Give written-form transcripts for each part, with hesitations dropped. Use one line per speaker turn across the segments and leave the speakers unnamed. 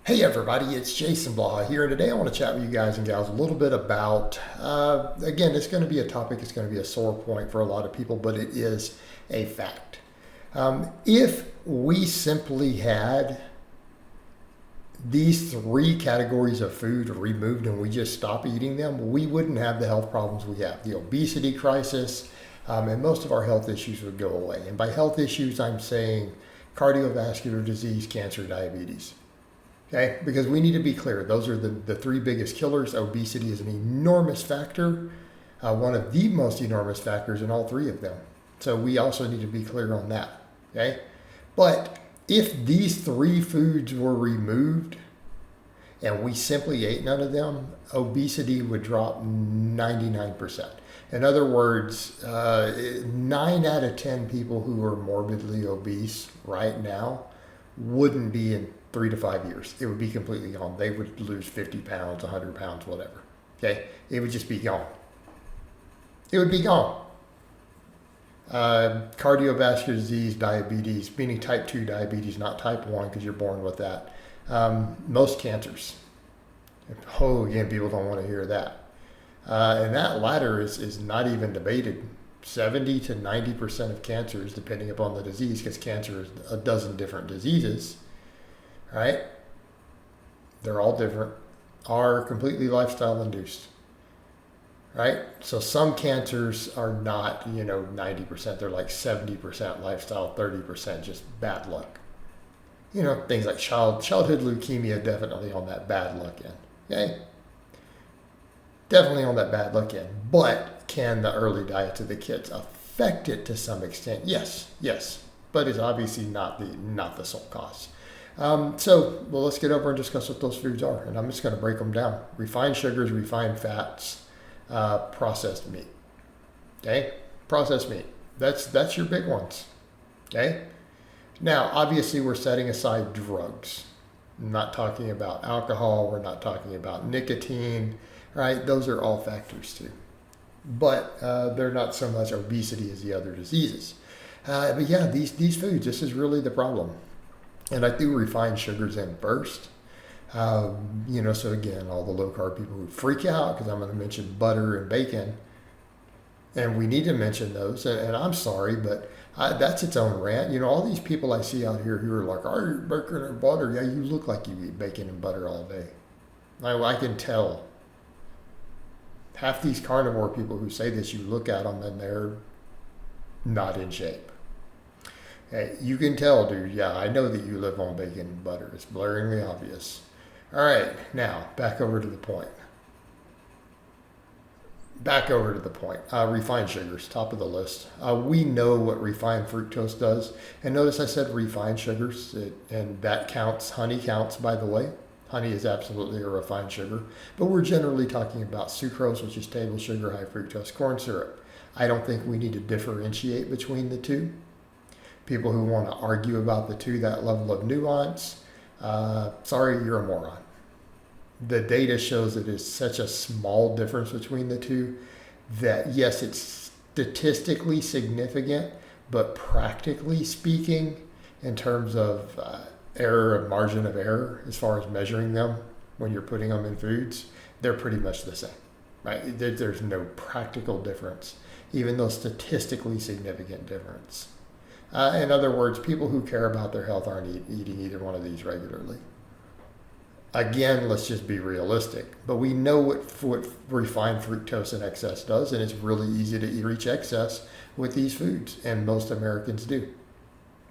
Hey everybody, it's Jason Blaha here, and today I want to chat with you guys and gals a little bit about, again, it's going to be a topic, it's going to be a sore point for a lot of people, but it is a fact. If we simply had these three categories of food removed and we just stop eating them, we wouldn't have the health problems we have. The obesity crisis, and most of our health issues would go away. And by health issues, I'm saying cardiovascular disease, cancer, diabetes. Okay, because we need to be clear, those are the three biggest killers. Obesity is an enormous factor, one of the most enormous factors in all three of them. So we also need to be clear on that. Okay, but if these three foods were removed and we simply ate none of them, obesity would drop 99%. In other words, 9 out of 10 people who are morbidly obese right now wouldn't be in 3 to 5 years. It would be completely gone. They would lose 50 pounds, 100 pounds, whatever. Okay? It would just be gone. It would be gone. Cardiovascular disease, diabetes, meaning type 2 diabetes, not type 1 because you're born with that. Most cancers. Oh, again, people don't want to hear that. And that latter is not even debated. 70 to 90% of cancers, depending upon the disease, because cancer is a dozen different diseases, right? They're all different, are completely lifestyle induced, right? So some cancers are not, 90%, they're like 70% lifestyle, 30% just bad luck. Things like childhood leukemia, definitely on that bad luck end, okay? Definitely on that bad luck end. But can the early diets of the kids affect it to some extent? Yes. But it's obviously not the sole cause. Let's get over and discuss what those foods are. And I'm just going to break them down. Refined sugars, refined fats, processed meat. Okay? Processed meat. That's your big ones. Okay? Now, obviously, we're setting aside drugs. I'm not talking about alcohol. We're not talking about nicotine. Right? Those are all factors too. But they're not so much obesity as the other diseases. But yeah, these foods, this is really the problem. And I threw refined sugars in first. So again, all the low carb people who freak out because I'm going to mention butter and bacon. And we need to mention those. And I'm sorry, but that's its own rant. All these people I see out here who are like, I eat bacon and butter. Yeah, you look like you eat bacon and butter all day. I can tell. Half these carnivore people who say this, you look at them and they're not in shape. Hey, you can tell, dude. Yeah, I know that you live on bacon and butter. It's blaringly obvious. All right, now back over to the point. Refined sugars, top of the list. We know what refined fructose does. And notice I said refined sugars, and that counts. Honey counts, by the way. Honey is absolutely a refined sugar, but we're generally talking about sucrose, which is table sugar, high fructose corn syrup. I don't think we need to differentiate between the two. People who want to argue about the two, that level of nuance, sorry, you're a moron. The data shows it is such a small difference between the two that yes, it's statistically significant, but practically speaking, in terms of margin of error as far as measuring them when you're putting them in foods, they're pretty much the same, right? There's no practical difference, even though statistically significant difference. In other words, people who care about their health aren't eating either one of these regularly. Again, let's just be realistic, but we know what refined fructose in excess does, and it's really easy to reach excess with these foods, and most Americans do,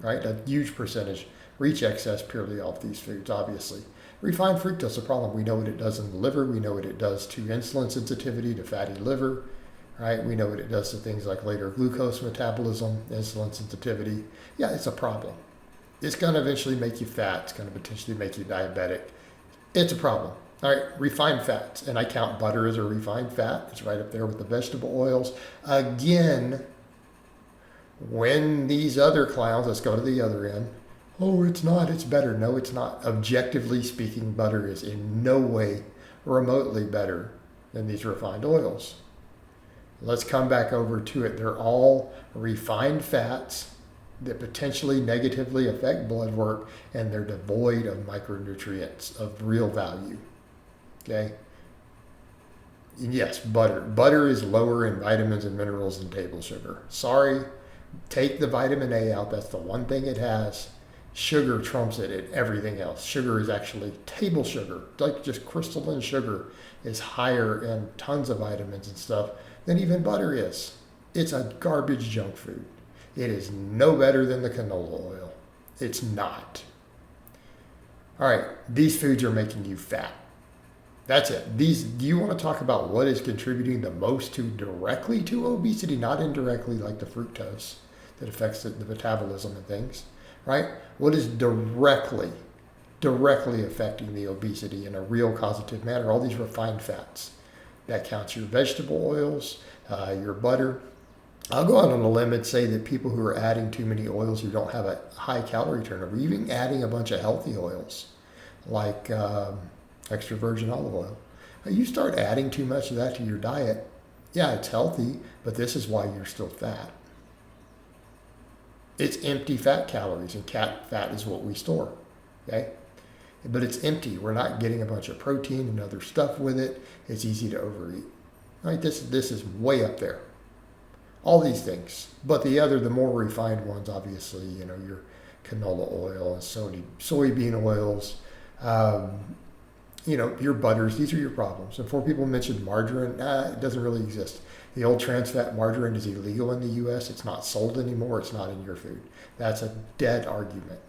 right? A huge percentage reach excess purely off these foods, obviously. Refined fructose, a problem. We know what it does in the liver. We know what it does to insulin sensitivity, to fatty liver, right? We know what it does to things like later glucose metabolism, insulin sensitivity. Yeah, it's a problem. It's going to eventually make you fat. It's going to potentially make you diabetic. It's a problem. All right, refined fats. And I count butter as a refined fat. It's right up there with the vegetable oils. Again, when these other clowns, let's go to the other end, oh, it's not, it's better. No, it's not. Objectively speaking, butter is in no way remotely better than these refined oils. Let's come back over to it. They're all refined fats that potentially negatively affect blood work, and they're devoid of micronutrients of real value. Okay? And yes, butter. Butter is lower in vitamins and minerals than table sugar. Sorry, take the vitamin A out. That's the one thing it has. Sugar trumps it in everything else. Sugar is actually table sugar, like just crystalline sugar, is higher in tons of vitamins and stuff than even butter is. It's a garbage junk food. It is no better than the canola oil. It's not. All right, these foods are making you fat. That's it. Do you want to talk about what is contributing the most directly to obesity, not indirectly like the fructose that affects the metabolism and things, right? What is directly affecting the obesity in a real causative manner? All these refined fats. That counts your vegetable oils, your butter. I'll go out on a limb and say that people who are adding too many oils who don't have a high calorie turnover, even adding a bunch of healthy oils like extra virgin olive oil, you start adding too much of that to your diet. Yeah, it's healthy, but this is why you're still fat. It's empty fat calories, and fat is what we store. Okay? But it's empty. We're not getting a bunch of protein and other stuff with it. It's easy to overeat. Right? This is way up there. All these things. But the more refined ones, obviously, your canola oil and soybean oils, your butters, these are your problems. And before people mention margarine, it doesn't really exist. The old trans fat margarine is illegal in the U.S. It's not sold anymore. It's not in your food. That's a dead argument.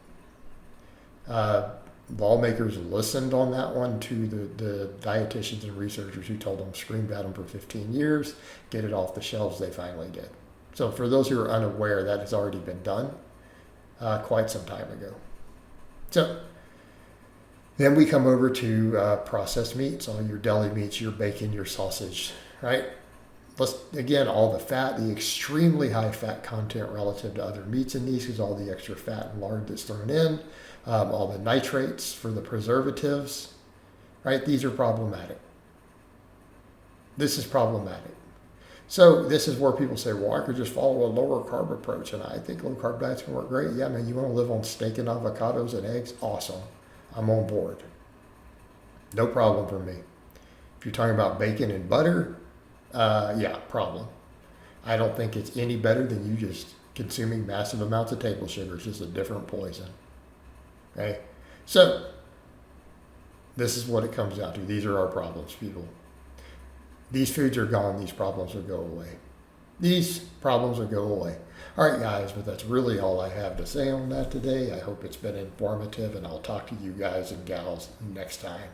Lawmakers listened on that one to the dietitians and researchers who told them, screamed at them for 15 years, get it off the shelves. They finally did. So for those who are unaware, that has already been done quite some time ago. So then we come over to processed meats, all your deli meats, your bacon, your sausage, right? Again, all the fat, the extremely high fat content relative to other meats in these, because all the extra fat and lard that's thrown in, all the nitrates for the preservatives, right? These are problematic. This is problematic. So this is where people say, well, I could just follow a lower carb approach, and I think low carb diets can work great. Yeah, man, you want to live on steak and avocados and eggs? Awesome. I'm on board. No problem for me. If you're talking about bacon and butter, yeah, problem. I don't think it's any better than you just consuming massive amounts of table sugar. It's just a different poison. Okay? So, this is what it comes down to. These are our problems, people. These foods are gone. These problems will go away. These problems will go away. All right, guys, but that's really all I have to say on that today. I hope it's been informative, and I'll talk to you guys and gals next time.